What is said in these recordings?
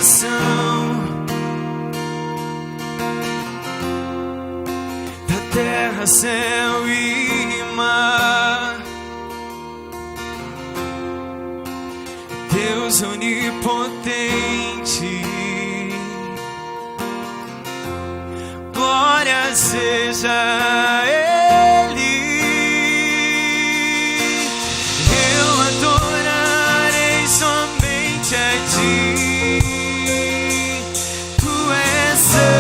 criação, da terra, céu e mar. Deus onipotente, glória seja a Ele. Eu adorarei somente a Ti. Tu és santo,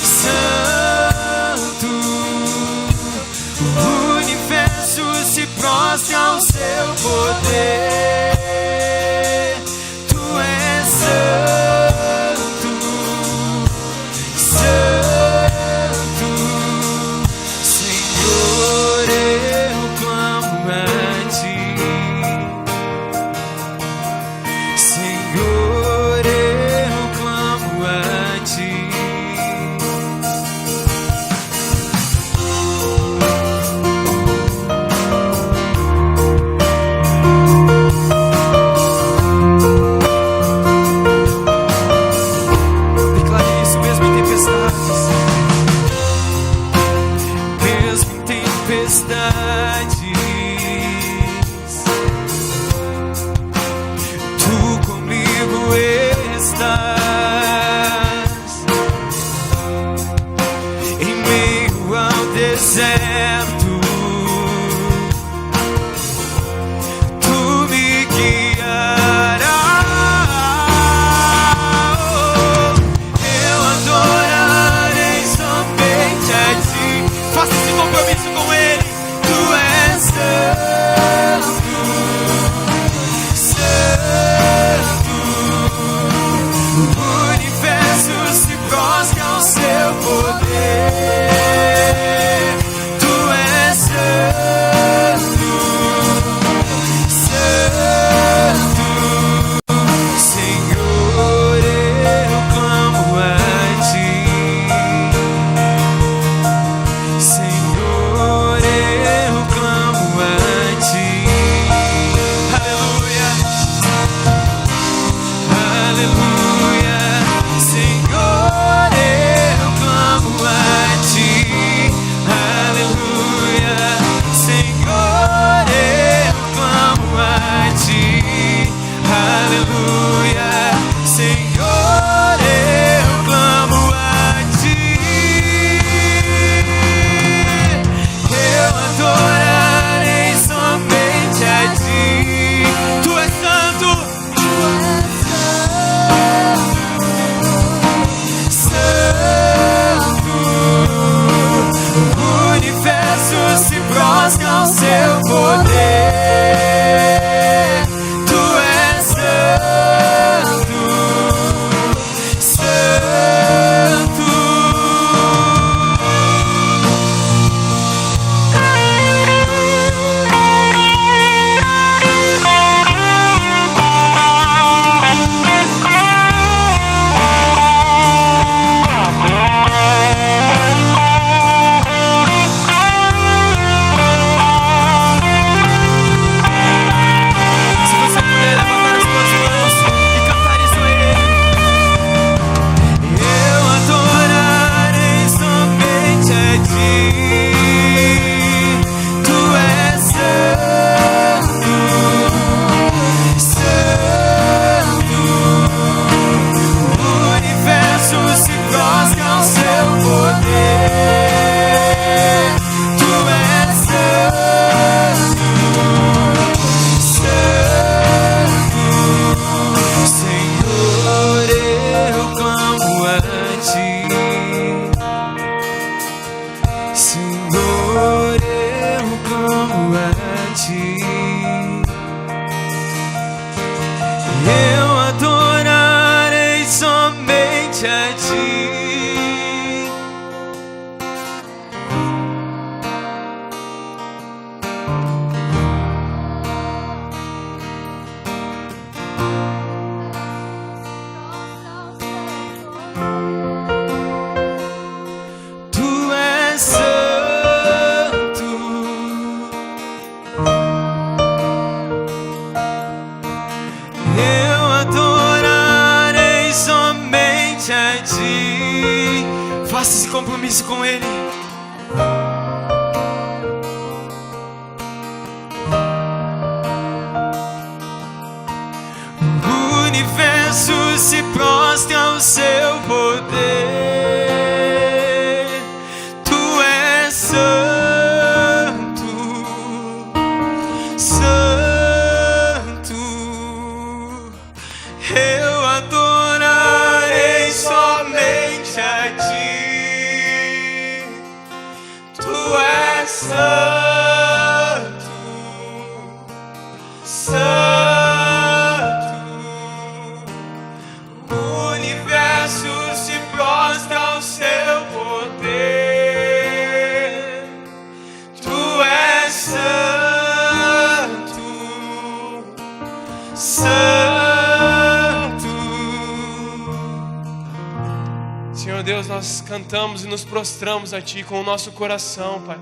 santo. O universo se prostra ao Seu poder. Tu és santo, santo. Senhor, eu clamo a Ti. Senhor, eu clamo a Ti. Declare isso mesmo em tempestades. Mesmo em tempestades, Tu comigo estás. Em meio ao deserto, Tu me guiarás. Eu adorarei somente a Ti. Faça esse compromisso com Ele. Tu és santo, santo. O universo se prostra ao Seu poder. Tu és santo, santo. Senhor, eu clamo a Ti. Senhor, eu clamo a Ti. Aleluia, aleluia. Senhor, eu clamo a Ti. Aleluia. Senhor, eu clamo a Ti. Aleluia. Senhor, eu clamo a Ti. Eu adorarei somente a Ti. Tu és santo, Tu és santo. somente a ti. Faça esse compromisso com Ele. O universo se prostra ao seu poder. Tu és santo, santo. Eu adorarei somente a ti. Tu és santo, santo. O universo se prostra ao seu poder. Tu és santo, santo. Senhor Deus, nós cantamos e nos prostramos a Ti com o nosso coração, Pai.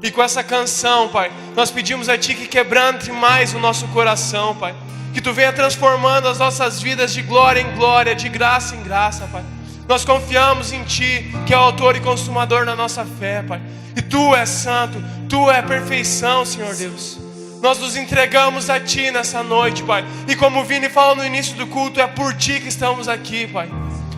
E com essa canção, Pai, nós pedimos a Ti que quebrante mais o nosso coração, Pai. Que Tu venha transformando as nossas vidas de glória em glória, de graça em graça, Pai. Nós confiamos em Ti, que é o autor e consumador da nossa fé, Pai. E Tu és santo, Tu é perfeição, Senhor Deus. Nós nos entregamos a Ti nessa noite, Pai. E como o Vini falou no início do culto, é por Ti que estamos aqui, Pai.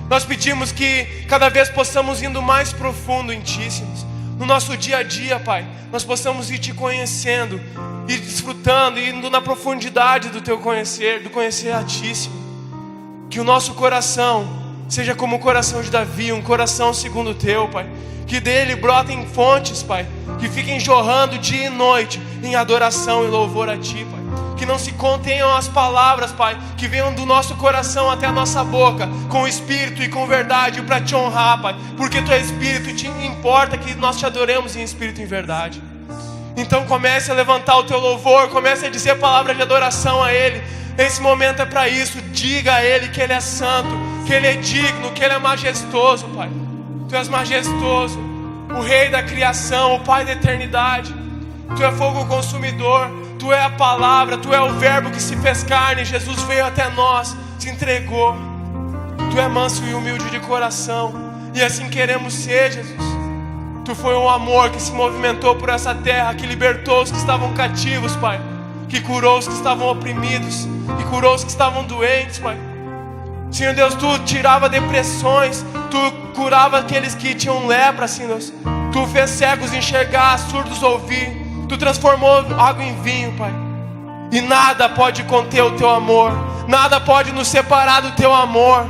Nós pedimos que cada vez possamos indo mais profundo em Ti, Senhor. No nosso dia a dia, Pai, nós possamos ir Te conhecendo, ir desfrutando, indo na profundidade do Teu conhecer, do conhecer a Ti, Senhor. Que o nosso coração seja como o coração de Davi, um coração segundo o Teu, Pai. Que dele brotem fontes, Pai, que fiquem jorrando dia e noite em adoração e louvor a Ti, Pai. Que não se contenham as palavras, Pai, que venham do nosso coração até a nossa boca, com espírito e com verdade, para Te honrar, Pai. Porque Tu és espírito e Te importa que nós Te adoremos em espírito e em verdade. Então comece a levantar o Teu louvor, comece a dizer palavras de adoração a Ele. Esse momento é para isso. Diga a Ele que Ele é santo, que Ele é digno, que Ele é majestoso, Pai. Tu és majestoso, o Rei da criação, o Pai da eternidade. Tu é fogo consumidor, Tu é a palavra, Tu é o verbo que se fez carne. Jesus veio até nós, se entregou. Tu é manso e humilde de coração, e assim queremos ser, Jesus. Tu foi um amor que se movimentou por essa terra, que libertou os que estavam cativos, Pai. Que curou os que estavam oprimidos, que curou os que estavam doentes, Pai. Senhor Deus, Tu tirava depressões, Tu curava aqueles que tinham lepra, Senhor Deus. Tu fez cegos enxergar, surdos ouvir. Tu transformou água em vinho, Pai. E nada pode conter o Teu amor, nada pode nos separar do Teu amor.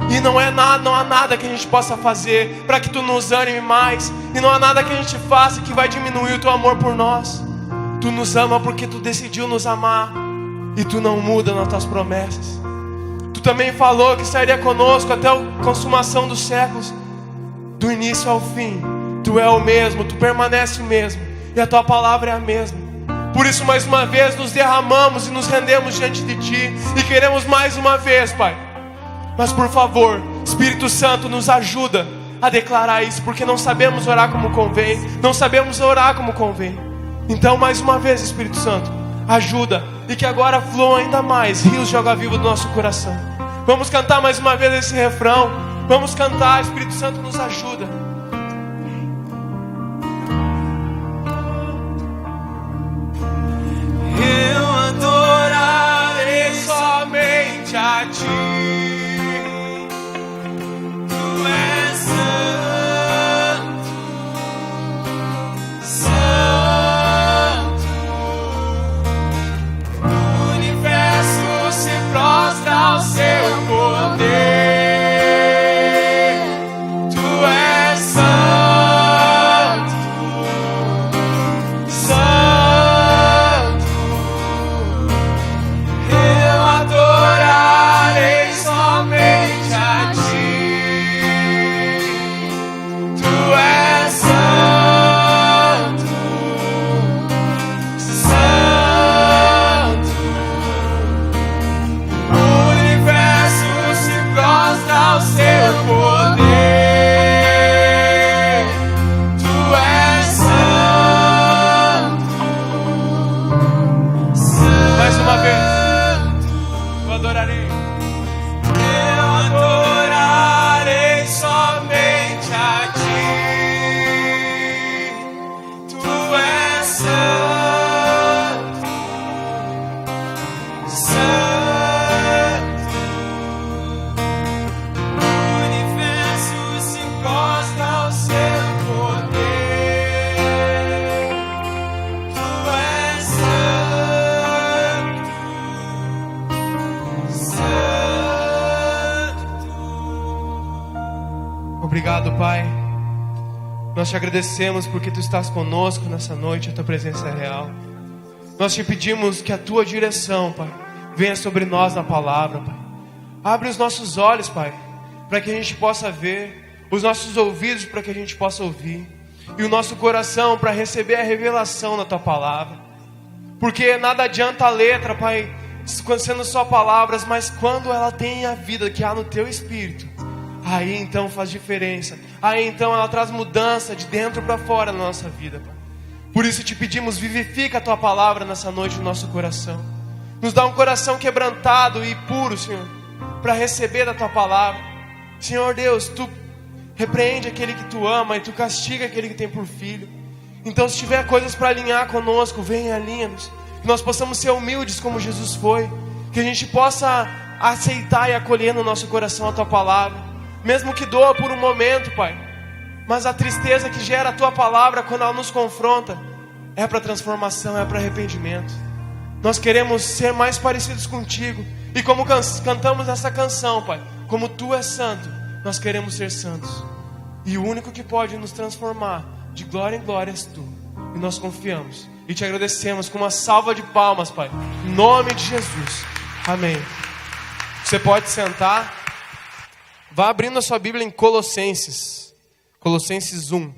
E não há nada que a gente possa fazer para que Tu nos anime mais. E não há nada que a gente faça que vai diminuir o Teu amor por nós. Tu nos ama porque Tu decidiu nos amar, e Tu não muda nas Tuas promessas. Tu também falou que estaria conosco até a consumação dos séculos. Do início ao fim, Tu é o mesmo, Tu permanece o mesmo, e a Tua palavra é a mesma. Por isso mais uma vez nos derramamos e nos rendemos diante de Ti, e queremos mais uma vez, Pai. Mas por favor, Espírito Santo, nos ajuda a declarar isso, porque não sabemos orar como convém, não sabemos orar como convém. Então mais uma vez, Espírito Santo, ajuda, e que agora fluam ainda mais rios de água viva do nosso coração. Vamos cantar mais uma vez esse refrão. Vamos cantar, Espírito Santo nos ajuda. Eu adorarei somente a Ti. Tu és santo, santo. O universo se prostra ao Seu poder. Tu és Obrigado, Pai. Nós te agradecemos porque Tu estás conosco nessa noite, a Tua presença é real. Nós te pedimos que a Tua direção, Pai, venha sobre nós na palavra, Pai. Abre os nossos olhos, Pai, para que a gente possa ver, os nossos ouvidos para que a gente possa ouvir, e o nosso coração para receber a revelação da Tua palavra. Porque nada adianta a letra, Pai, sendo só palavras, mas quando ela tem a vida que há no Teu Espírito, aí então faz diferença. Aí então ela traz mudança de dentro para fora na nossa vida, Pai. Por isso te pedimos, vivifica a Tua palavra nessa noite no nosso coração. Nos dá um coração quebrantado e puro, Senhor, para receber da Tua palavra. Senhor Deus, Tu repreende aquele que Tu ama e Tu castiga aquele que tem por filho. Então se tiver coisas para alinhar conosco, venha, alinha-nos. Que nós possamos ser humildes como Jesus foi. Que a gente possa aceitar e acolher no nosso coração a Tua palavra. Mesmo que doa por um momento, Pai. Mas a tristeza que gera a Tua palavra quando ela nos confronta é para transformação, é para arrependimento. Nós queremos ser mais parecidos contigo. E como cantamos essa canção, Pai, como Tu és santo, nós queremos ser santos. E o único que pode nos transformar de glória em glória és Tu. E nós confiamos e Te agradecemos com uma salva de palmas, Pai, em nome de Jesus, amém. Você pode sentar. Vá abrindo a sua Bíblia em Colossenses 1.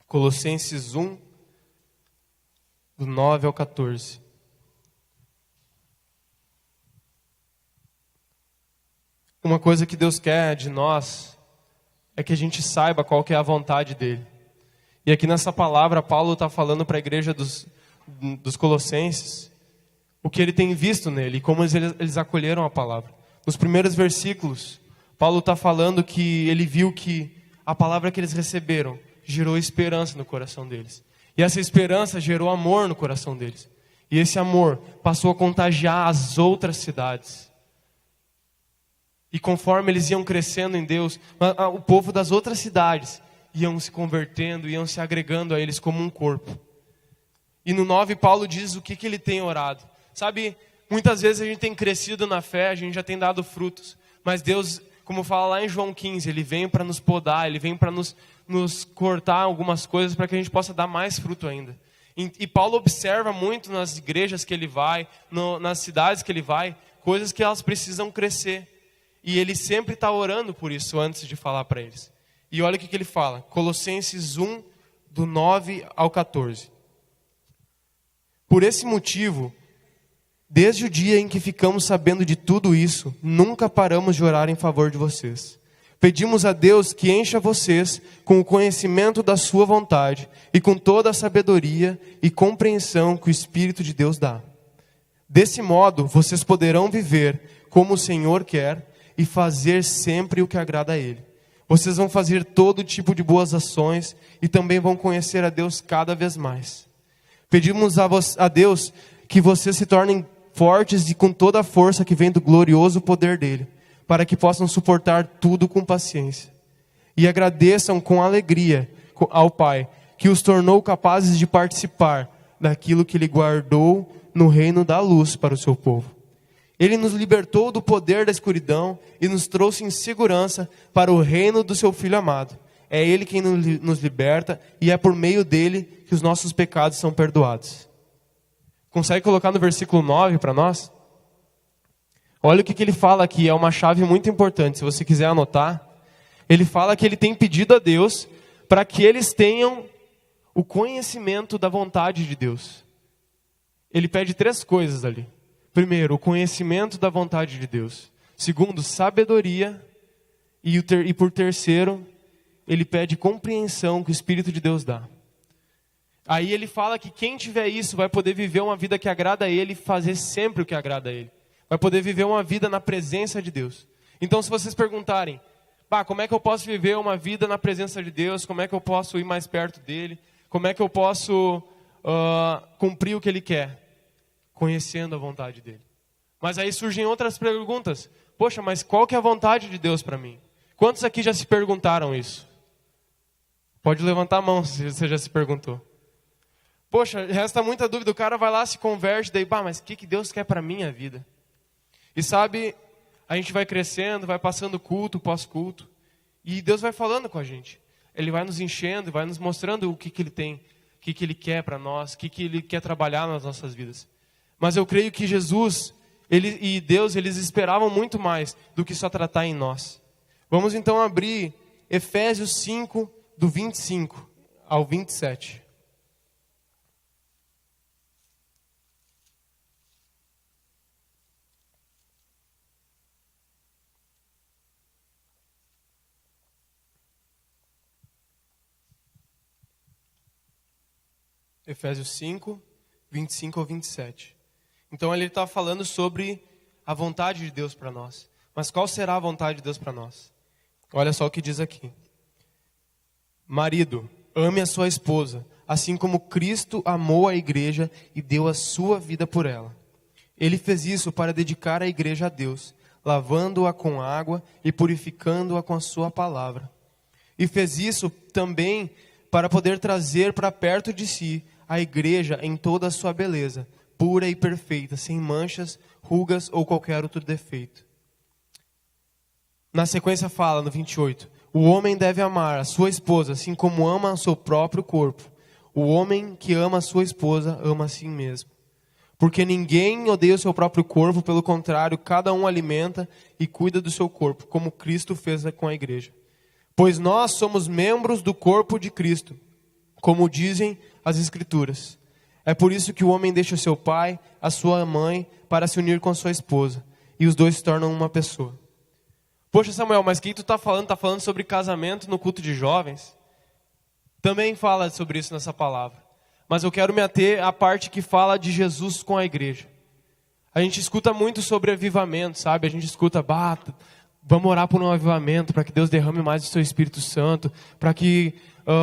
Colossenses 1, do 9 ao 14. Uma coisa que Deus quer de nós é que a gente saiba qual que é a vontade dEle. E aqui nessa palavra, Paulo está falando para a igreja dos Colossenses o que ele tem visto nele e como eles acolheram a palavra. Nos primeiros versículos, Paulo está falando que ele viu que a palavra que eles receberam gerou esperança no coração deles. E essa esperança gerou amor no coração deles. E esse amor passou a contagiar as outras cidades. E conforme eles iam crescendo em Deus, o povo das outras cidades iam se convertendo, iam se agregando a eles como um corpo. E no 9, Paulo diz o que ele tem orado. Sabe, muitas vezes a gente tem crescido na fé, a gente já tem dado frutos. Mas Deus, como fala lá em João 15, Ele vem para nos podar, Ele vem para nos cortar algumas coisas para que a gente possa dar mais fruto ainda. E Paulo observa muito nas igrejas que ele vai, nas cidades que ele vai, coisas que elas precisam crescer. E ele sempre está orando por isso antes de falar para eles. E olha o que ele fala, Colossenses 1, do 9 ao 14. Por esse motivo, desde o dia em que ficamos sabendo de tudo isso, nunca paramos de orar em favor de vocês. Pedimos a Deus que encha vocês com o conhecimento da sua vontade e com toda a sabedoria e compreensão que o Espírito de Deus dá. Desse modo, vocês poderão viver como o Senhor quer e fazer sempre o que agrada a Ele. Vocês vão fazer todo tipo de boas ações e também vão conhecer a Deus cada vez mais. Pedimos a Deus que vocês se tornem fortes e com toda a força que vem do glorioso poder dEle, para que possam suportar tudo com paciência. E agradeçam com alegria ao Pai, que os tornou capazes de participar daquilo que Ele guardou no reino da luz para o seu povo. Ele nos libertou do poder da escuridão e nos trouxe em segurança para o reino do seu Filho amado. É Ele quem nos liberta e é por meio dEle que os nossos pecados são perdoados. Consegue colocar no versículo 9 para nós? Olha o que ele fala aqui, é uma chave muito importante, se você quiser anotar. Ele fala que ele tem pedido a Deus para que eles tenham o conhecimento da vontade de Deus. Ele pede 3 coisas ali. Primeiro, o conhecimento da vontade de Deus. Segundo, sabedoria. E por terceiro, ele pede compreensão que o Espírito de Deus dá. Aí ele fala que quem tiver isso vai poder viver uma vida que agrada a Ele e fazer sempre o que agrada a Ele. Vai poder viver uma vida na presença de Deus. Então se vocês perguntarem, como é que eu posso viver uma vida na presença de Deus? Como é que eu posso ir mais perto dEle? Como é que eu posso cumprir o que Ele quer? Conhecendo a vontade dEle. Mas aí surgem outras perguntas. Poxa, mas qual que é a vontade de Deus para mim? Quantos aqui já se perguntaram isso? Pode levantar a mão se você já se perguntou. Poxa, resta muita dúvida, o cara vai lá, se converte, daí, mas o que Deus quer para a minha vida? E sabe, a gente vai crescendo, vai passando culto, pós-culto, e Deus vai falando com a gente. Ele vai nos enchendo, vai nos mostrando o que Ele tem, o que Ele quer para nós, o que Ele quer trabalhar nas nossas vidas. Mas eu creio que Jesus e Deus, eles esperavam muito mais do que só tratar em nós. Vamos então abrir Efésios 5, do 25 ao 27. Efésios 5, 25 ao 27. Então ele está falando sobre a vontade de Deus para nós. Mas qual será a vontade de Deus para nós? Olha só o que diz aqui. Marido, ame a sua esposa, assim como Cristo amou a igreja e deu a sua vida por ela. Ele fez isso para dedicar a igreja a Deus, lavando-a com água e purificando-a com a sua palavra. E fez isso também para poder trazer para perto de si a igreja em toda a sua beleza, pura e perfeita, sem manchas, rugas ou qualquer outro defeito. Na sequência fala, no 28, o homem deve amar a sua esposa, assim como ama o seu próprio corpo. O homem que ama a sua esposa, ama a si mesmo. Porque ninguém odeia o seu próprio corpo, pelo contrário, cada um alimenta e cuida do seu corpo, como Cristo fez com a igreja. Pois nós somos membros do corpo de Cristo, como dizem as Escrituras. É por isso que o homem deixa o seu pai, a sua mãe, para se unir com a sua esposa, e os dois se tornam uma pessoa. Poxa, Samuel, mas o que tu está falando? Está falando sobre casamento no culto de jovens? Também fala sobre isso nessa palavra. Mas eu quero me ater à parte que fala de Jesus com a igreja. A gente escuta muito sobre avivamento, sabe? A gente escuta, vamos orar por um avivamento, para que Deus derrame mais o seu Espírito Santo, para que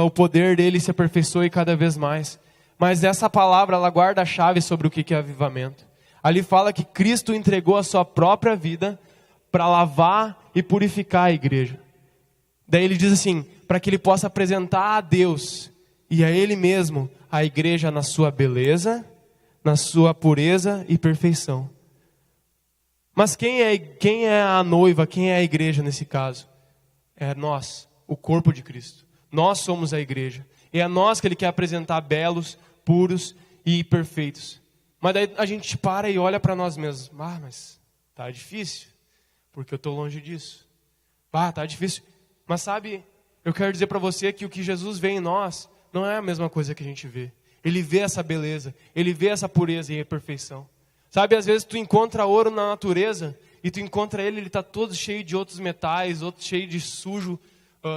o poder dele se aperfeiçoe cada vez mais. Mas essa palavra, ela guarda a chave sobre o que é avivamento. Ali fala que Cristo entregou a sua própria vida para lavar e purificar a igreja. Daí ele diz assim, para que ele possa apresentar a Deus e a ele mesmo a igreja na sua beleza, na sua pureza e perfeição. Mas quem é a noiva, quem é a igreja nesse caso? É nós, o corpo de Cristo. Nós somos a igreja. E é a nós que ele quer apresentar belos, puros e perfeitos. Mas daí a gente para e olha para nós mesmos. Mas tá difícil, porque eu estou longe disso. Tá difícil. Mas sabe, eu quero dizer para você que o que Jesus vê em nós não é a mesma coisa que a gente vê. Ele vê essa beleza, ele vê essa pureza e a perfeição. Sabe, às vezes tu encontra ouro na natureza e tu encontra ele está todo cheio de outros metais, outro cheio de sujo,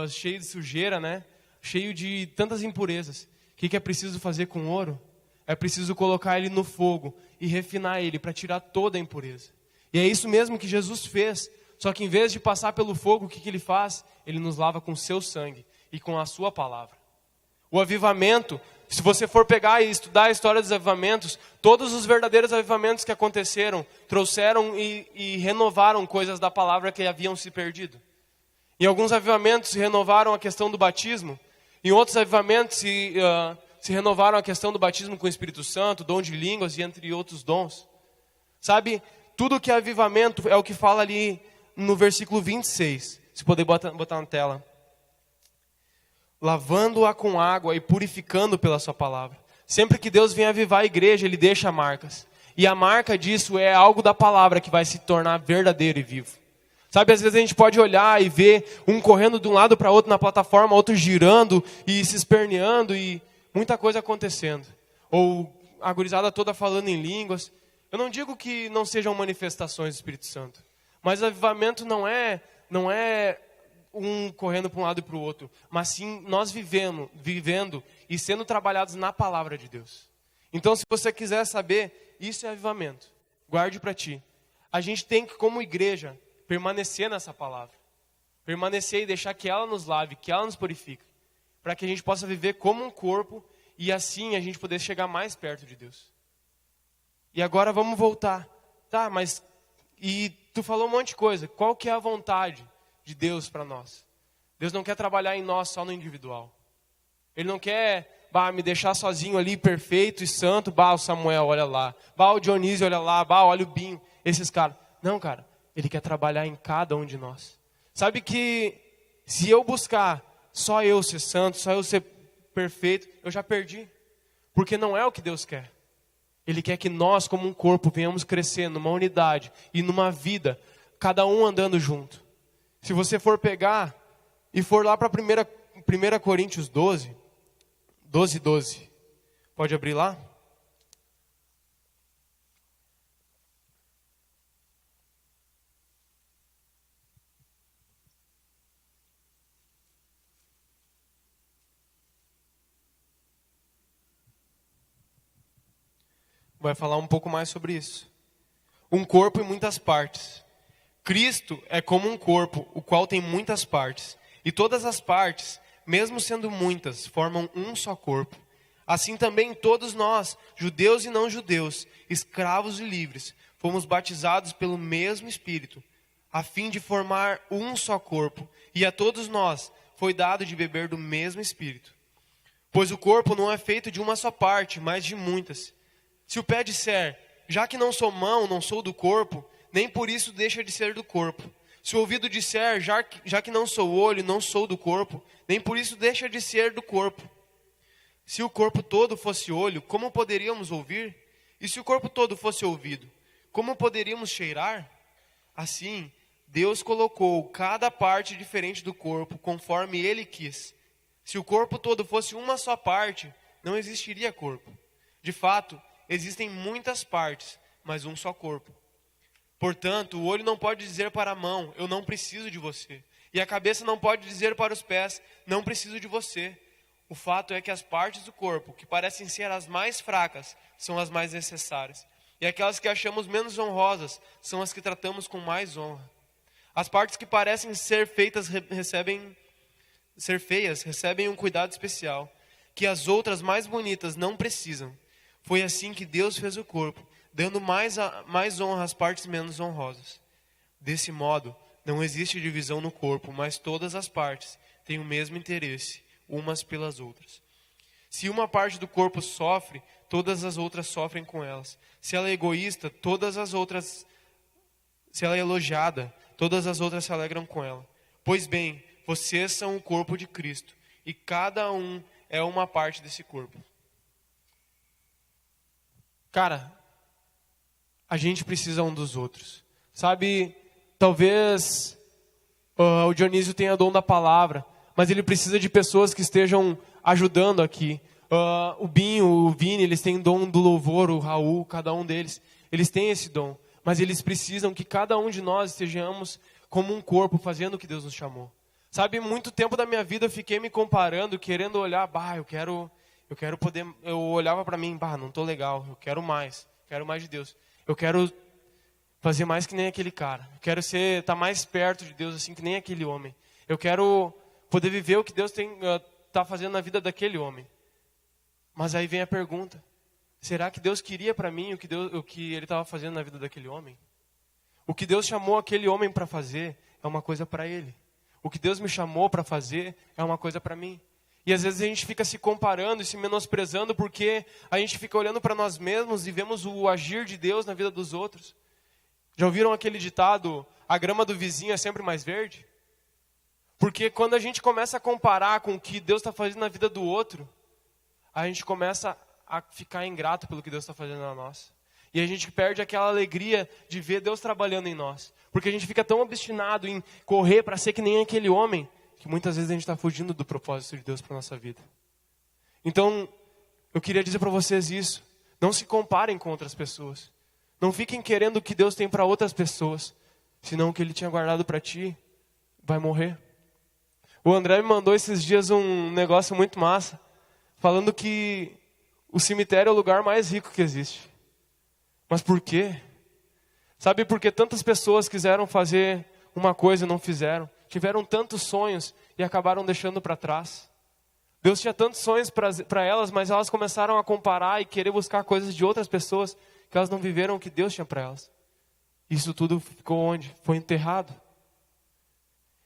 cheio de sujeira, né? Cheio de tantas impurezas. O que é preciso fazer com ouro? É preciso colocar ele no fogo e refinar ele para tirar toda a impureza. E é isso mesmo que Jesus fez. Só que em vez de passar pelo fogo, o que ele faz? Ele nos lava com o seu sangue e com a sua palavra. O avivamento, se você for pegar e estudar a história dos avivamentos, todos os verdadeiros avivamentos que aconteceram, trouxeram e renovaram coisas da palavra que haviam se perdido. Em alguns avivamentos se renovaram a questão do batismo, em outros avivamentos se renovaram a questão do batismo com o Espírito Santo, dom de línguas e entre outros dons. Sabe, tudo que é avivamento é o que fala ali no versículo 26, se puder botar na tela. Lavando-a com água e purificando pela sua palavra. Sempre que Deus vem avivar a igreja, Ele deixa marcas. E a marca disso é algo da palavra que vai se tornar verdadeiro e vivo. Sabe, às vezes a gente pode olhar e ver um correndo de um lado para outro na plataforma, outro girando e se esperneando e muita coisa acontecendo. Ou a gurizada toda falando em línguas. Eu não digo que não sejam manifestações do Espírito Santo. Mas avivamento não é um correndo para um lado e para o outro, mas sim nós vivendo e sendo trabalhados na palavra de Deus. Então, se você quiser saber, isso é avivamento. Guarde para ti. A gente tem que, como igreja, permanecer nessa palavra. Permanecer e deixar que ela nos lave, que ela nos purifique. Para que a gente possa viver como um corpo e assim a gente poder chegar mais perto de Deus. E agora vamos voltar. Tá, mas... E tu falou um monte de coisa. Qual que é a vontade de Deus para nós. Deus não quer trabalhar em nós só no individual. Ele não quer me deixar sozinho ali, perfeito e santo. O Samuel, olha lá. O Dionísio, olha lá. Olha o Binho, esses caras. Não, cara. Ele quer trabalhar em cada um de nós. Sabe que se eu buscar só eu ser santo, só eu ser perfeito, eu já perdi. Porque não é o que Deus quer. Ele quer que nós, como um corpo, venhamos crescer numa unidade e numa vida, cada um andando junto. Se você for pegar e for lá para 1 Coríntios 12, 12. Pode abrir lá? Vai falar um pouco mais sobre isso. Um corpo e muitas partes. Cristo é como um corpo, o qual tem muitas partes. E todas as partes, mesmo sendo muitas, formam um só corpo. Assim também todos nós, judeus e não judeus, escravos e livres, fomos batizados pelo mesmo Espírito, a fim de formar um só corpo. E a todos nós foi dado de beber do mesmo Espírito. Pois o corpo não é feito de uma só parte, mas de muitas. Se o pé disser, já que não sou mão, não sou do corpo, nem por isso deixa de ser do corpo. Se o ouvido disser, já que não sou olho, não sou do corpo, nem por isso deixa de ser do corpo. Se o corpo todo fosse olho, como poderíamos ouvir? E se o corpo todo fosse ouvido, como poderíamos cheirar? Assim, Deus colocou cada parte diferente do corpo, conforme Ele quis. Se o corpo todo fosse uma só parte, não existiria corpo. De fato, existem muitas partes, mas um só corpo. Portanto, o olho não pode dizer para a mão, eu não preciso de você. E a cabeça não pode dizer para os pés, não preciso de você. O fato é que as partes do corpo, que parecem ser as mais fracas, são as mais necessárias. E aquelas que achamos menos honrosas, são as que tratamos com mais honra. As partes que parecem ser feias recebem um cuidado especial, que as outras mais bonitas não precisam. Foi assim que Deus fez o corpo, dando mais honra às partes menos honrosas. Desse modo, não existe divisão no corpo, mas todas as partes têm o mesmo interesse, umas pelas outras. Se uma parte do corpo sofre, todas as outras sofrem com elas. Se ela é egoísta, se ela é elogiada, todas as outras se alegram com ela. Pois bem, vocês são o corpo de Cristo, e cada um é uma parte desse corpo. Cara, a gente precisa um dos outros. Sabe, talvez o Dionísio tenha dom da palavra, mas ele precisa de pessoas que estejam ajudando aqui. O Binho, o Vini, eles têm dom do louvor, o Raul, cada um deles. Eles têm esse dom, mas eles precisam que cada um de nós estejamos como um corpo, fazendo o que Deus nos chamou. Sabe, muito tempo da minha vida eu fiquei me comparando, querendo olhar, eu quero poder, eu olhava para mim, não estou legal, eu quero mais de Deus. Eu quero fazer mais que nem aquele cara. Eu quero estar mais perto de Deus assim que nem aquele homem. Eu quero poder viver o que Deus está fazendo na vida daquele homem. Mas aí vem a pergunta, será que Deus queria para mim o que Ele estava fazendo na vida daquele homem? O que Deus chamou aquele homem para fazer é uma coisa para ele. O que Deus me chamou para fazer é uma coisa para mim. E às vezes a gente fica se comparando e se menosprezando porque a gente fica olhando para nós mesmos e vemos o agir de Deus na vida dos outros. Já ouviram aquele ditado, a grama do vizinho é sempre mais verde? Porque quando a gente começa a comparar com o que Deus está fazendo na vida do outro, a gente começa a ficar ingrato pelo que Deus está fazendo na nossa. E a gente perde aquela alegria de ver Deus trabalhando em nós. Porque a gente fica tão obstinado em correr para ser que nem aquele homem, que muitas vezes a gente está fugindo do propósito de Deus para a nossa vida. Então, eu queria dizer para vocês isso. Não se comparem com outras pessoas. Não fiquem querendo o que Deus tem para outras pessoas. Senão o que Ele tinha guardado para ti vai morrer. O André me mandou esses dias um negócio muito massa. Falando que o cemitério é o lugar mais rico que existe. Mas por quê? Sabe por que tantas pessoas quiseram fazer uma coisa e não fizeram? Tiveram tantos sonhos e acabaram deixando para trás. Deus tinha tantos sonhos para elas, mas elas começaram a comparar e querer buscar coisas de outras pessoas que elas não viveram o que Deus tinha para elas. Isso tudo ficou onde? Foi enterrado.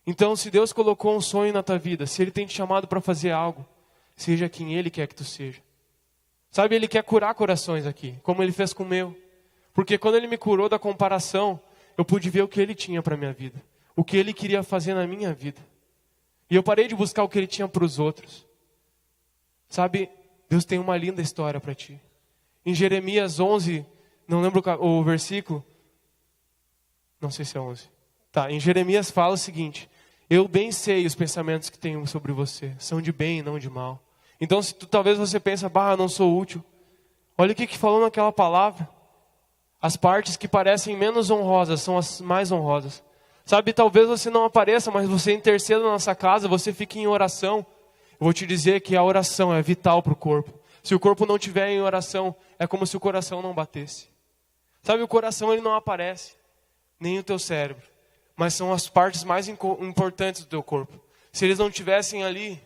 Então, se Deus colocou um sonho na tua vida, se Ele tem te chamado para fazer algo, seja quem Ele quer que tu seja. Sabe, Ele quer curar corações aqui, como Ele fez com o meu. Porque quando Ele me curou da comparação, eu pude ver o que Ele tinha para a minha vida. O que Ele queria fazer na minha vida. E eu parei de buscar o que Ele tinha para os outros. Sabe, Deus tem uma linda história para ti. Em Jeremias 11, não lembro o versículo. Não sei se é 11. Tá, em Jeremias fala o seguinte: eu bem sei os pensamentos que tenho sobre você. São de bem e não de mal. Então, se talvez você pense, eu não sou útil. Olha o que falou naquela palavra. As partes que parecem menos honrosas são as mais honrosas. Sabe, talvez você não apareça, mas você interceda na nossa casa, você fique em oração. Eu vou te dizer que a oração é vital para o corpo. Se o corpo não estiver em oração, é como se o coração não batesse. Sabe, o coração ele não aparece, nem o teu cérebro. Mas são as partes mais importantes do teu corpo. Se eles não estivessem ali,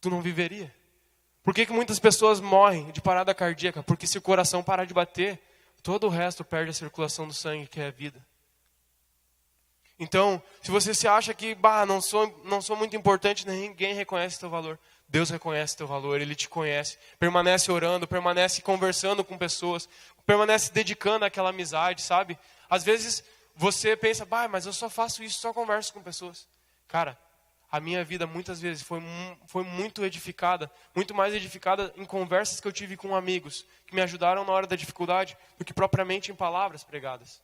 tu não viveria. Por que muitas pessoas morrem de parada cardíaca? Porque se o coração parar de bater, todo o resto perde a circulação do sangue, que é a vida. Então, se você se acha que não sou muito importante, ninguém reconhece teu valor. Deus reconhece teu valor, Ele te conhece. Permanece orando, permanece conversando com pessoas, permanece dedicando àquela amizade, sabe? Às vezes você pensa, mas eu só faço isso, só converso com pessoas. Cara, a minha vida muitas vezes foi muito edificada, muito mais edificada em conversas que eu tive com amigos, que me ajudaram na hora da dificuldade, do que propriamente em palavras pregadas.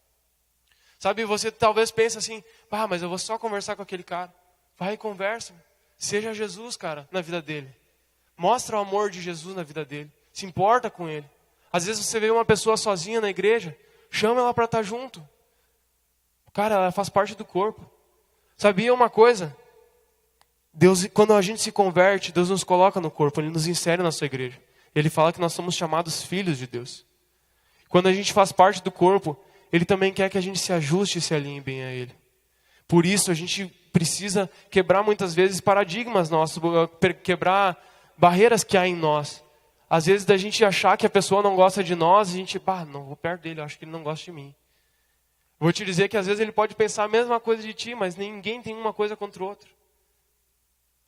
Sabe, você talvez pense assim, mas eu vou só conversar com aquele cara. Vai e conversa. Seja Jesus, cara, na vida dele. Mostra o amor de Jesus na vida dele. Se importa com ele. Às vezes você vê uma pessoa sozinha na igreja, chama ela para estar junto. Cara, ela faz parte do corpo. Sabia uma coisa? Deus, quando a gente se converte, Deus nos coloca no corpo, Ele nos insere na sua igreja. Ele fala que nós somos chamados filhos de Deus. Quando a gente faz parte do corpo, Ele também quer que a gente se ajuste e se alinhe bem a Ele. Por isso a gente precisa quebrar muitas vezes paradigmas nossos, quebrar barreiras que há em nós. Às vezes da gente achar que a pessoa não gosta de nós, a gente, não vou perto dele, eu acho que ele não gosta de mim. Vou te dizer que às vezes ele pode pensar a mesma coisa de ti, mas ninguém tem uma coisa contra o outro.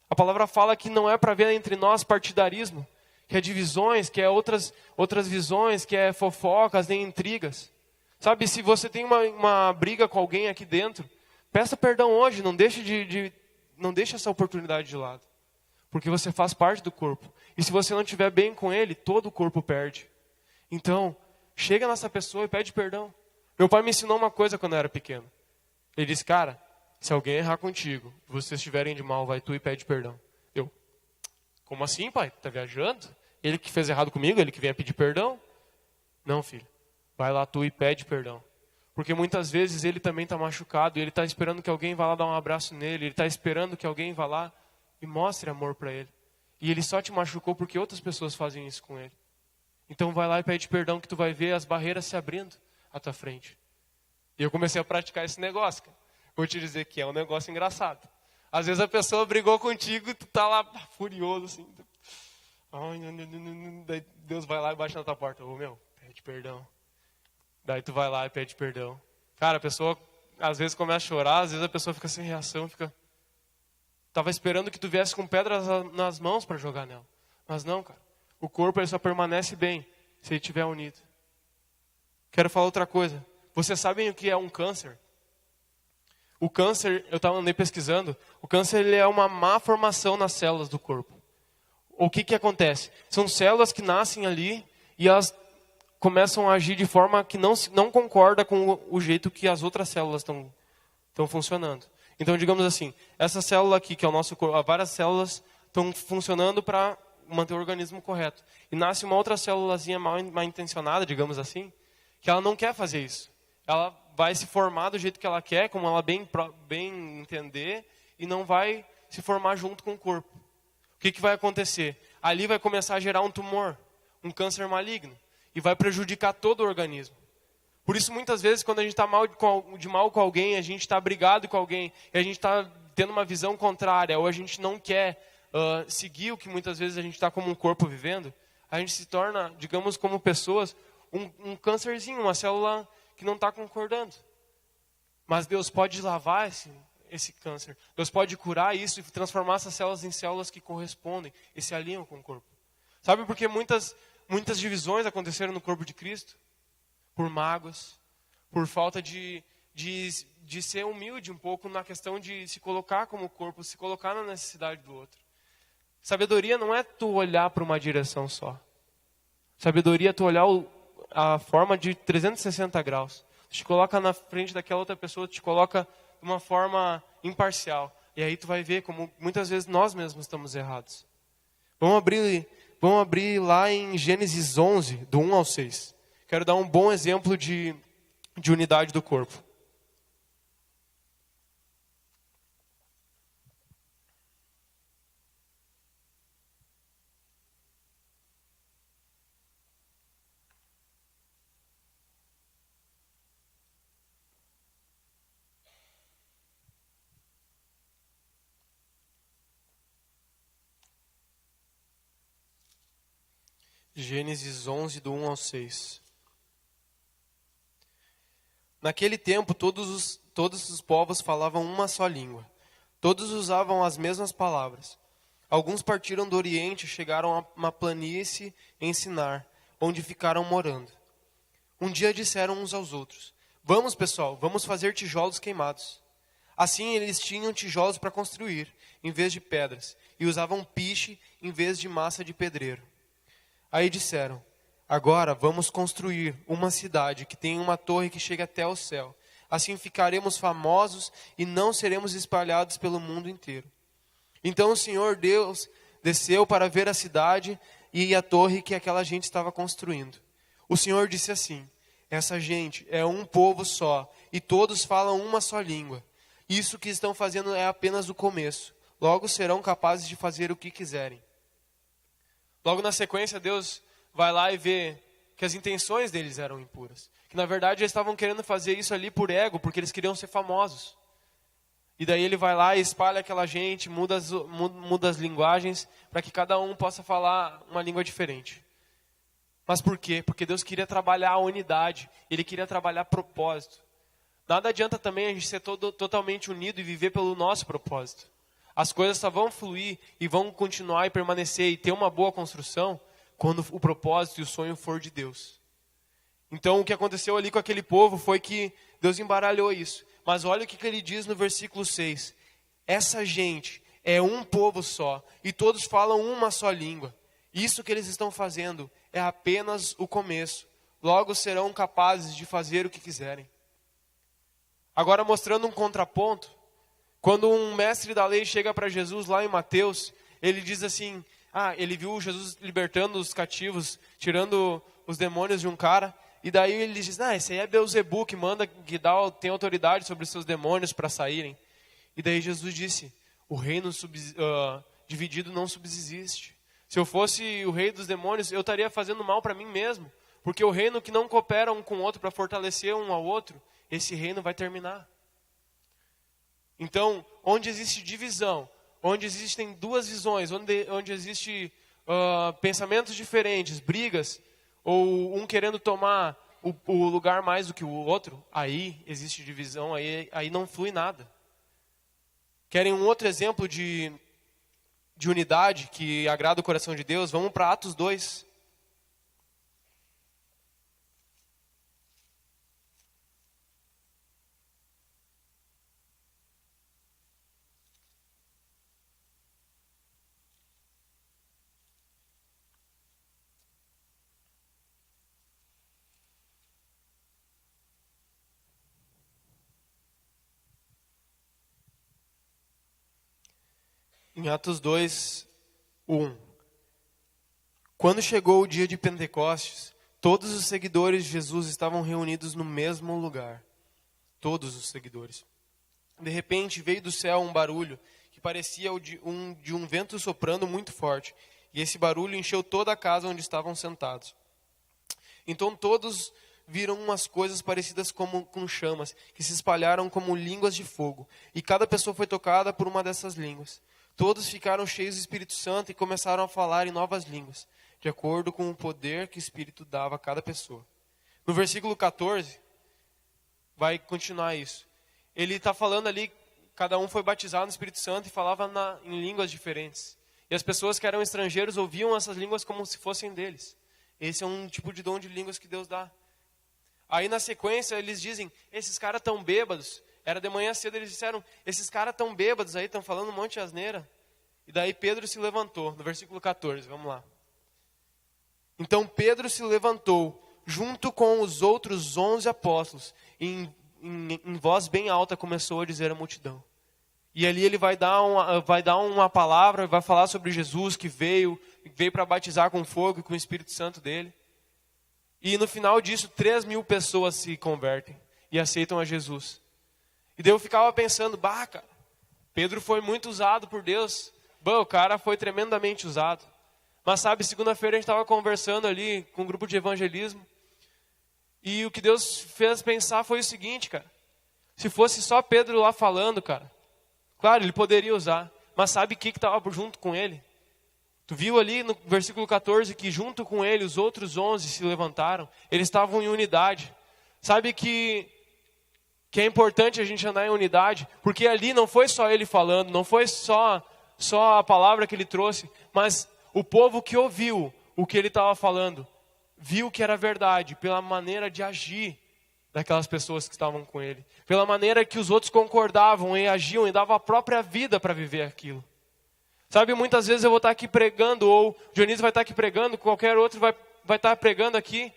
A palavra fala que não é para ver entre nós partidarismo, que é divisões, que é outras visões, que é fofocas, nem intrigas. Sabe, se você tem uma briga com alguém aqui dentro, peça perdão hoje, não deixe essa oportunidade de lado. Porque você faz parte do corpo. E se você não estiver bem com ele, todo o corpo perde. Então, chega nessa pessoa e pede perdão. Meu pai me ensinou uma coisa quando eu era pequeno. Ele disse, cara, se alguém errar contigo, vocês estiverem de mal, vai tu e pede perdão. Eu, como assim, pai? Tá viajando? Ele que fez errado comigo, ele que vem a pedir perdão? Não, filho. Vai lá tu e pede perdão. Porque muitas vezes ele também está machucado e ele está esperando que alguém vá lá dar um abraço nele. Ele está esperando que alguém vá lá e mostre amor para ele. E ele só te machucou porque outras pessoas fazem isso com ele. Então vai lá e pede perdão que tu vai ver as barreiras se abrindo à tua frente. E eu comecei a praticar esse negócio, cara. Vou te dizer que é um negócio engraçado. Às vezes a pessoa brigou contigo e tu tá lá furioso assim. Daí Deus vai lá e bate na tua porta. Pede perdão. Daí tu vai lá e pede perdão. Cara, a pessoa às vezes começa a chorar, às vezes a pessoa fica sem reação, Tava esperando que tu viesse com pedras nas mãos para jogar nela. Mas não, cara. O corpo ele só permanece bem se ele estiver unido. Quero falar outra coisa. Vocês sabem o que é um câncer? O câncer, eu andei pesquisando, o câncer ele é uma má formação nas células do corpo. O que acontece? São células que nascem ali e elas começam a agir de forma que não concorda com o jeito que as outras células estão funcionando. Então, digamos assim, essa célula aqui, que é o nosso corpo, várias células estão funcionando para manter o organismo correto. E nasce uma outra célulazinha mal intencionada, digamos assim, que ela não quer fazer isso. Ela vai se formar do jeito que ela quer, como ela bem entender, e não vai se formar junto com o corpo. O que vai acontecer? Ali vai começar a gerar um tumor, um câncer maligno, e vai prejudicar todo o organismo. Por isso, muitas vezes, quando a gente está de mal com alguém, a gente está brigado com alguém, e a gente está tendo uma visão contrária, ou a gente não quer seguir o que muitas vezes a gente está como um corpo vivendo, a gente se torna, digamos, como pessoas, um câncerzinho, uma célula que não está concordando. Mas Deus pode lavar esse câncer. Deus pode curar isso e transformar essas células em células que correspondem e se alinham com o corpo. Sabe por que muitas divisões aconteceram no corpo de Cristo? Por mágoas, por falta de ser humilde um pouco na questão de se colocar como corpo, se colocar na necessidade do outro. Sabedoria não é tu olhar para uma direção só. Sabedoria é tu olhar a forma de 360 graus. Te coloca na frente daquela outra pessoa, te coloca de uma forma imparcial. E aí tu vai ver como muitas vezes nós mesmos estamos errados. Vamos abrir lá em Gênesis 11, do 1 ao 6. Quero dar um bom exemplo de unidade do corpo. Gênesis 11, do 1 ao 6. Naquele tempo, todos os povos falavam uma só língua. Todos usavam as mesmas palavras. Alguns partiram do Oriente e chegaram a uma planície em Sinar, onde ficaram morando. Um dia disseram uns aos outros: "Vamos, pessoal, vamos fazer tijolos queimados." Assim, eles tinham tijolos para construir, em vez de pedras, e usavam piche em vez de massa de pedreiro. Aí disseram: "Agora vamos construir uma cidade que tenha uma torre que chegue até o céu. Assim ficaremos famosos e não seremos espalhados pelo mundo inteiro." Então o Senhor Deus desceu para ver a cidade e a torre que aquela gente estava construindo. O Senhor disse assim: "Essa gente é um povo só e todos falam uma só língua. Isso que estão fazendo é apenas o começo. Logo serão capazes de fazer o que quiserem." Logo na sequência, Deus vai lá e vê que as intenções deles eram impuras. Que na verdade eles estavam querendo fazer isso ali por ego, porque eles queriam ser famosos. E daí ele vai lá e espalha aquela gente, muda as linguagens, para que cada um possa falar uma língua diferente. Mas por quê? Porque Deus queria trabalhar a unidade, Ele queria trabalhar propósito. Nada adianta também a gente ser totalmente unido e viver pelo nosso propósito. As coisas só vão fluir e vão continuar e permanecer e ter uma boa construção quando o propósito e o sonho for de Deus. Então o que aconteceu ali com aquele povo foi que Deus embaralhou isso. Mas olha o que ele diz no versículo 6. Essa gente é um povo só e todos falam uma só língua. Isso que eles estão fazendo é apenas o começo. Logo serão capazes de fazer o que quiserem. Agora mostrando um contraponto. Quando um mestre da lei chega para Jesus lá em Mateus, ele diz assim, ele viu Jesus libertando os cativos, tirando os demônios de um cara, e daí ele diz, esse aí é Beelzebu que tem autoridade sobre os seus demônios para saírem. E daí Jesus disse, o reino dividido não subsiste. Se eu fosse o rei dos demônios, eu estaria fazendo mal para mim mesmo, porque o reino que não coopera um com o outro para fortalecer um ao outro, esse reino vai terminar. Então, onde existe divisão, onde existem duas visões, onde existe pensamentos diferentes, brigas, ou um querendo tomar o lugar mais do que o outro, aí existe divisão, aí não flui nada. Querem um outro exemplo de unidade que agrada o coração de Deus? Vamos para Atos 2. Em Atos 2, 1. Quando chegou o dia de Pentecostes, todos os seguidores de Jesus estavam reunidos no mesmo lugar. Todos os seguidores. De repente veio do céu um barulho que parecia de um vento soprando muito forte. E esse barulho encheu toda a casa onde estavam sentados. Então todos viram umas coisas parecidas com chamas, que se espalharam como línguas de fogo. E cada pessoa foi tocada por uma dessas línguas. Todos ficaram cheios do Espírito Santo e começaram a falar em novas línguas, de acordo com o poder que o Espírito dava a cada pessoa. No versículo 14, vai continuar isso. Ele está falando ali, cada um foi batizado no Espírito Santo e falava em línguas diferentes. E as pessoas que eram estrangeiros ouviam essas línguas como se fossem deles. Esse é um tipo de dom de línguas que Deus dá. Aí na sequência eles dizem, esses caras tão bêbados. Era de manhã cedo, eles disseram, esses caras tão bêbados aí, estão falando um monte de asneira. E daí Pedro se levantou, no versículo 14, vamos lá. Então Pedro se levantou, junto com os outros 11 apóstolos, e em voz bem alta começou a dizer à multidão. E ali ele vai dar uma palavra, vai falar sobre Jesus que veio para batizar com fogo e com o Espírito Santo dele. E no final disso, 3.000 pessoas se convertem e aceitam a Jesus. E daí eu ficava pensando, cara, Pedro foi muito usado por Deus. O cara foi tremendamente usado. Mas sabe, segunda-feira a gente estava conversando ali com um grupo de evangelismo. E o que Deus fez pensar foi o seguinte, cara. Se fosse só Pedro lá falando, cara. Claro, ele poderia usar. Mas sabe o que estava junto com ele? Tu viu ali no versículo 14 que junto com ele os outros 11 se levantaram. Eles estavam em unidade. Sabe que é importante a gente andar em unidade? Porque ali não foi só ele falando, não foi só a palavra que ele trouxe, mas o povo que ouviu o que ele estava falando, viu que era verdade, pela maneira de agir daquelas pessoas que estavam com ele, pela maneira que os outros concordavam e agiam e davam a própria vida para viver aquilo. Sabe, muitas vezes eu vou estar aqui pregando, ou Dionísio vai estar aqui pregando, qualquer outro vai estar pregando aqui,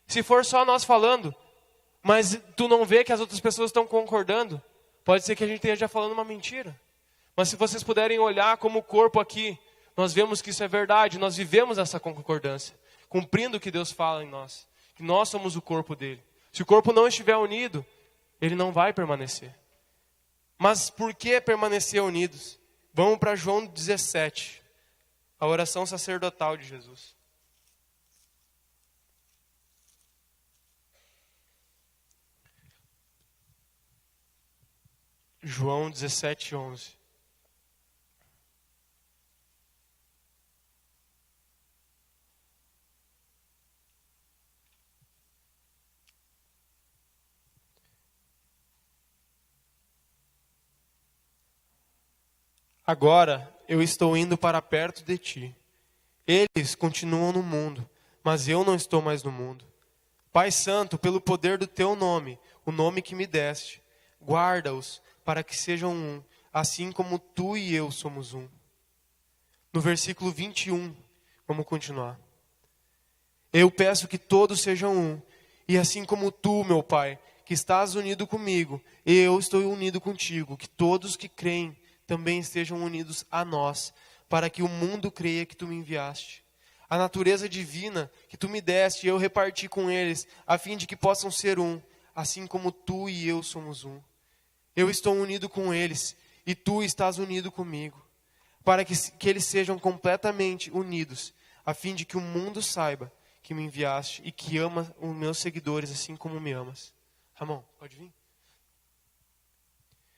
se for só nós falando, mas tu não vê que as outras pessoas estão concordando, pode ser que a gente esteja falando uma mentira. Mas se vocês puderem olhar como corpo aqui, nós vemos que isso é verdade, nós vivemos essa concordância, cumprindo o que Deus fala em nós, que nós somos o corpo dele. Se o corpo não estiver unido, ele não vai permanecer. Mas por que permanecer unidos? Vamos para João 17, a oração sacerdotal de Jesus. João 17, 11. Agora eu estou indo para perto de ti. Eles continuam no mundo, mas eu não estou mais no mundo. Pai Santo, pelo poder do teu nome, o nome que me deste, guarda-os para que sejam um, assim como tu e eu somos um. No versículo 21, vamos continuar. Eu peço que todos sejam um, e assim como tu, meu Pai, que estás unido comigo, eu estou unido contigo, que todos que creem também estejam unidos a nós, para que o mundo creia que tu me enviaste. A natureza divina que tu me deste, eu reparti com eles, a fim de que possam ser um, assim como tu e eu somos um. Eu estou unido com eles, e tu estás unido comigo, para que eles sejam completamente unidos, a fim de que o mundo saiba que me enviaste e que ama os meus seguidores assim como me amas. Ramon, pode vir?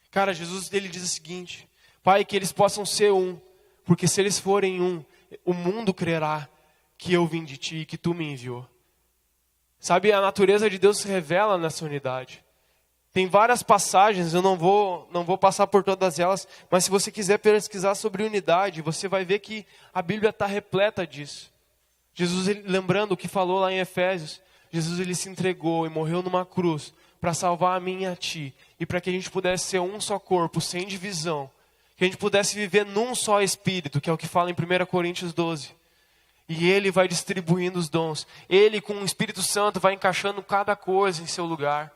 Cara, Jesus ele diz o seguinte: Pai, que eles possam ser um, porque se eles forem um, o mundo crerá que eu vim de ti e que tu me enviou. Sabe, a natureza de Deus se revela nessa unidade. Tem várias passagens, eu não vou passar por todas elas, mas se você quiser pesquisar sobre unidade, você vai ver que a Bíblia está repleta disso. Jesus, lembrando o que falou lá em Efésios, Jesus ele se entregou e morreu numa cruz para salvar a mim e a ti, e para que a gente pudesse ser um só corpo, sem divisão, que a gente pudesse viver num só Espírito, que é o que fala em 1 Coríntios 12. E Ele vai distribuindo os dons. Ele, com o Espírito Santo, vai encaixando cada coisa em seu lugar.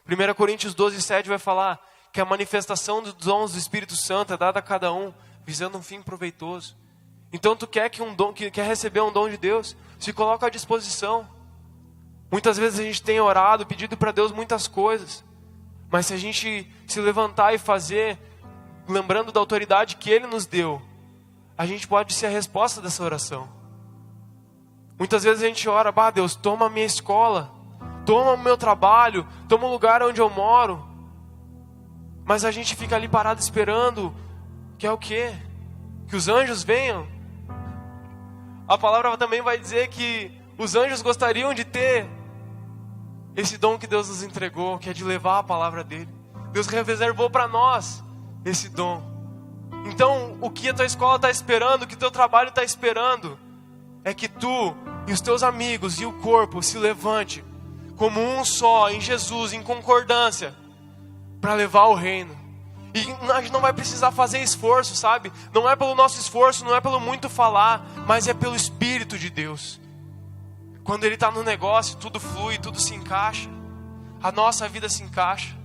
1 Coríntios 12, 7 vai falar que a manifestação dos dons do Espírito Santo é dada a cada um, visando um fim proveitoso. Então tu quer quer receber um dom de Deus, se coloca à disposição. Muitas vezes a gente tem orado, pedido para Deus muitas coisas, mas se a gente se levantar e fazer, lembrando da autoridade que Ele nos deu, a gente pode ser a resposta dessa oração. Muitas vezes a gente ora, Deus, toma a minha escola, toma o meu trabalho, toma o lugar onde eu moro. Mas a gente fica ali parado esperando, que é o quê? Que os anjos venham. A palavra também vai dizer que os anjos gostariam de ter esse dom que Deus nos entregou, que é de levar a palavra dele. Deus reservou para nós. esse dom. Então, o que a tua escola está esperando, o que o teu trabalho está esperando, é que tu e os teus amigos e o corpo se levante como um só, em Jesus, em concordância, para levar o reino. E a gente não vai precisar fazer esforço, sabe? Não é pelo nosso esforço, não é pelo muito falar, mas é pelo Espírito de Deus. Quando Ele está no negócio, tudo flui, tudo se encaixa. A nossa vida se encaixa.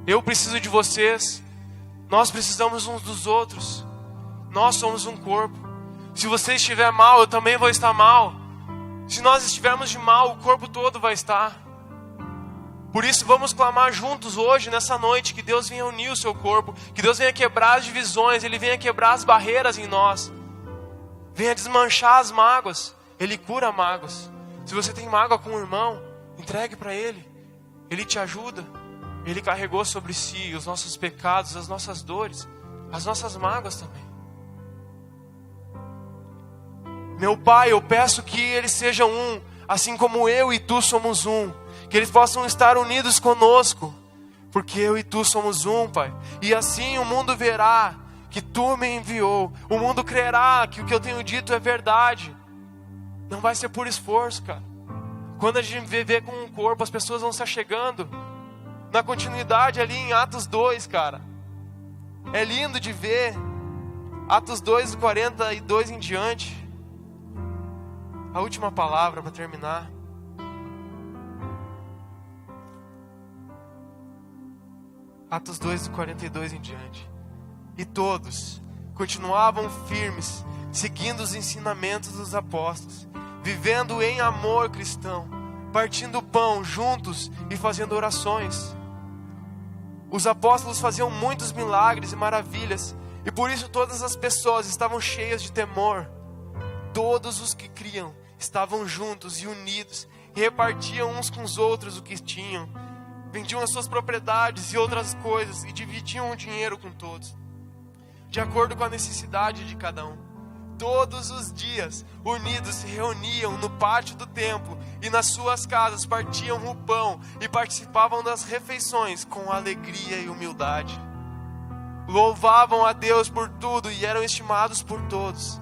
Eu preciso de vocês. Nós precisamos uns dos outros. Nós somos um corpo. Se você estiver mal, eu também vou estar mal. Se nós estivermos de mal, o corpo todo vai estar. Por isso vamos clamar juntos hoje, nessa noite, que Deus venha unir o seu corpo, que Deus venha quebrar as divisões, Ele venha quebrar as barreiras em nós, venha desmanchar as mágoas. Ele cura mágoas. Se você tem mágoa com um irmão, entregue para Ele. Ele te ajuda. Ele carregou sobre si os nossos pecados, as nossas dores, as nossas mágoas também. Meu Pai, eu peço que eles sejam um, assim como eu e Tu somos um. Que eles possam estar unidos conosco, porque eu e Tu somos um, Pai. E assim o mundo verá que Tu me enviou. O mundo crerá que o que eu tenho dito é verdade. Não vai ser por esforço, cara. Quando a gente viver com um corpo, as pessoas vão se achegando. Na continuidade ali em Atos 2, cara. É lindo de ver. Atos 2, 42 em diante. A última palavra para terminar. Atos 2, 42 em diante. E todos continuavam firmes, seguindo os ensinamentos dos apóstolos, vivendo em amor cristão, partindo o pão juntos e fazendo orações. Os apóstolos faziam muitos milagres e maravilhas, e por isso todas as pessoas estavam cheias de temor. Todos os que criam estavam juntos e unidos, e repartiam uns com os outros o que tinham. Vendiam as suas propriedades e outras coisas, e dividiam o dinheiro com todos, de acordo com a necessidade de cada um. Todos os dias, unidos, se reuniam no pátio do templo, e nas suas casas partiam o pão, e participavam das refeições com alegria e humildade. Louvavam a Deus por tudo, e eram estimados por todos.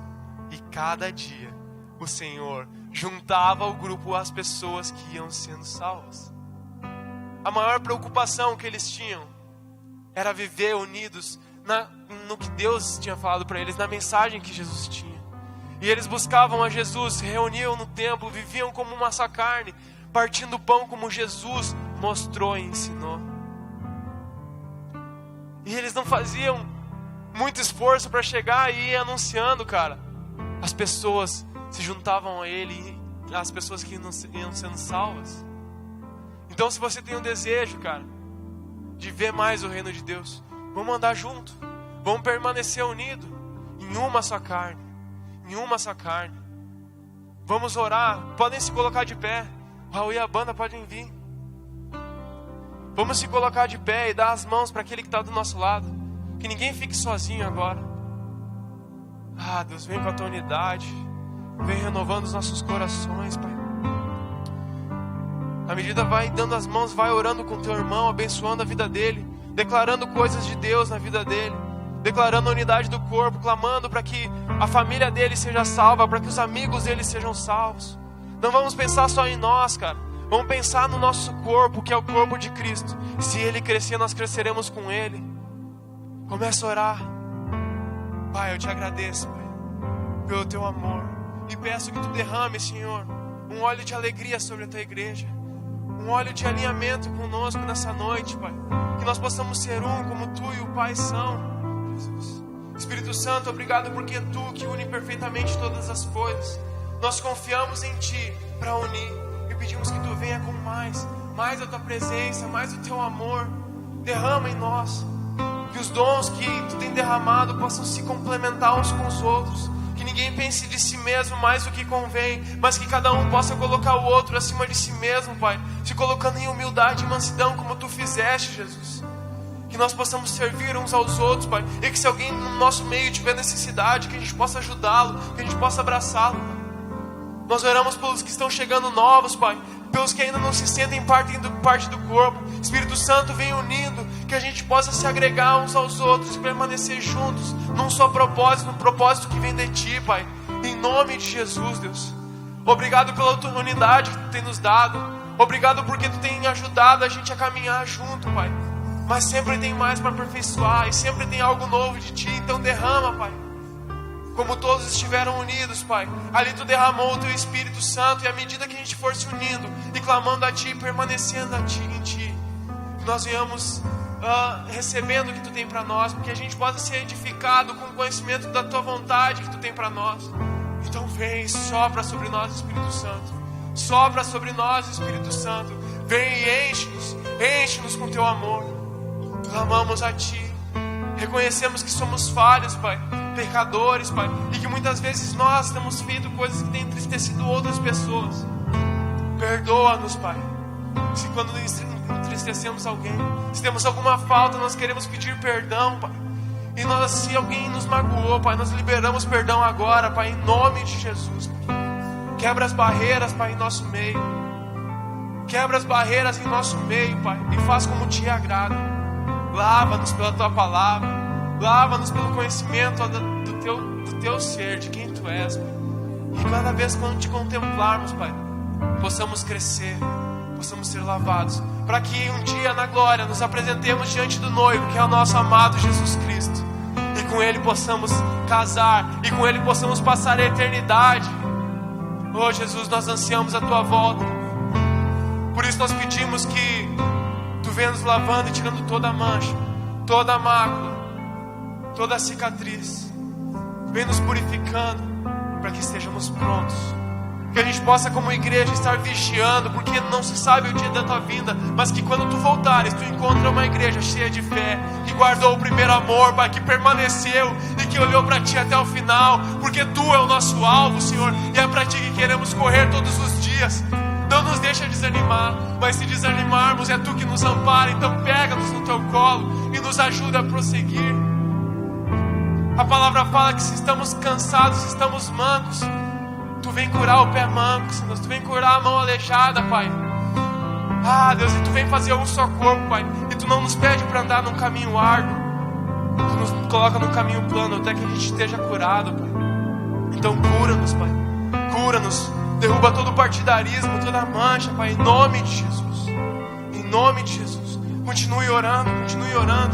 E cada dia, o Senhor juntava ao grupo as pessoas que iam sendo salvas. A maior preocupação que eles tinham era viver unidos no que Deus tinha falado para eles, na mensagem que Jesus tinha. E eles buscavam a Jesus, se reuniam no templo, viviam como massa carne, partindo o pão como Jesus mostrou e ensinou. E eles não faziam muito esforço para chegar e ir anunciando, cara. As pessoas se juntavam a Ele, as pessoas que iam sendo salvas. Então, se você tem um desejo, cara, de ver mais o reino de Deus, vamos andar junto, vamos permanecer unidos em uma só carne, em uma só carne. Vamos orar, podem se colocar de pé, o Raul e a banda podem vir. Vamos se colocar de pé e dar as mãos para aquele que está do nosso lado, que ninguém fique sozinho agora. Ah, Deus, vem com a tua unidade, vem renovando os nossos corações, Pai. À medida vai dando as mãos, vai orando com teu irmão, abençoando a vida dele, declarando coisas de Deus na vida dele, declarando a unidade do corpo, clamando para que a família dele seja salva, para que os amigos dele sejam salvos. Não vamos pensar só em nós, cara. Vamos pensar no nosso corpo, que é o corpo de Cristo. Se ele crescer, nós cresceremos com ele. Começa a orar. Pai, eu te agradeço, Pai, pelo teu amor. E peço que tu derrame, Senhor, um óleo de alegria sobre a tua igreja. Um óleo de alinhamento conosco nessa noite, Pai. Que nós possamos ser um como Tu e o Pai são, Jesus. Espírito Santo, obrigado porque é Tu que une perfeitamente todas as coisas. Nós confiamos em Ti para unir. E pedimos que Tu venha com mais a Tua presença, mais o Teu amor. Derrama em nós. Que os dons que Tu tem derramado possam se complementar uns com os outros. Que ninguém pense de si mesmo mais do que convém, mas que cada um possa colocar o outro acima de si mesmo, Pai, se colocando em humildade e mansidão como Tu fizeste, Jesus. Que nós possamos servir uns aos outros, Pai, e que se alguém no nosso meio tiver necessidade, que a gente possa ajudá-lo, que a gente possa abraçá-lo. Nós oramos pelos que estão chegando novos, Pai, pelos que ainda não se sentem parte do corpo. Espírito Santo, vem unindo, que a gente possa se agregar uns aos outros e permanecer juntos num só propósito, num propósito que vem de Ti, Pai, em nome de Jesus, Deus. Obrigado pela oportunidade que Tu tem nos dado, obrigado porque Tu tem ajudado a gente a caminhar junto, Pai, mas sempre tem mais para aperfeiçoar e sempre tem algo novo de Ti, então derrama, Pai. Como todos estiveram unidos, Pai, ali Tu derramou o Teu Espírito Santo, e à medida que a gente for se unindo e clamando a Ti, permanecendo em Ti, nós venhamos recebendo o que Tu tem para nós, porque a gente possa ser edificado com o conhecimento da Tua vontade que Tu tem para nós. Então vem, sopra sobre nós, Espírito Santo. Sopra sobre nós, Espírito Santo. Vem e enche-nos com Teu amor. Clamamos a Ti. Reconhecemos que somos falhos, Pai, pecadores, Pai, e que muitas vezes nós temos feito coisas que têm entristecido outras pessoas. Perdoa-nos, Pai, se quando entristecemos alguém, se temos alguma falta, nós queremos pedir perdão, Pai. E nós, se alguém nos magoou, Pai, nós liberamos perdão agora, Pai, em nome de Jesus, Pai. Quebra as barreiras, Pai, em nosso meio. Quebra as barreiras em nosso meio, Pai, e faz como Te agrada. Lava-nos pela Tua palavra. Lava-nos pelo conhecimento do teu ser, de quem Tu és, Pai. E cada vez quando Te contemplarmos, Pai, possamos crescer, possamos ser lavados, para que um dia na glória nos apresentemos diante do noivo, que é o nosso amado Jesus Cristo, e com Ele possamos casar, e com Ele possamos passar a eternidade. Oh Jesus, nós ansiamos a Tua volta. Por isso nós pedimos que Tu venha nos lavando e tirando toda a mancha, toda a mácula, toda a cicatriz. Vem nos purificando para que estejamos prontos, que a gente possa como igreja estar vigiando, porque não se sabe o dia da Tua vinda, mas que quando Tu voltares, Tu encontra uma igreja cheia de fé, que guardou o primeiro amor, Pai, que permaneceu e que olhou para Ti até o final, porque Tu é o nosso alvo, Senhor, e é para Ti que queremos correr todos os dias. Não nos deixa desanimar, mas se desanimarmos é Tu que nos ampara, então pega-nos no Teu colo e nos ajuda a prosseguir. A palavra fala que se estamos cansados, se estamos mancos, Tu vem curar o pé manco, Senhor. Tu vem curar a mão aleijada, Pai. Ah, Deus, e Tu vem fazer um só corpo, Pai. E Tu não nos pede para andar num caminho árduo. Tu nos coloca num caminho plano até que a gente esteja curado, Pai. Então cura-nos, Pai. Cura-nos. Derruba todo o partidarismo, toda a mancha, Pai, em nome de Jesus. Em nome de Jesus. Continue orando, continue orando.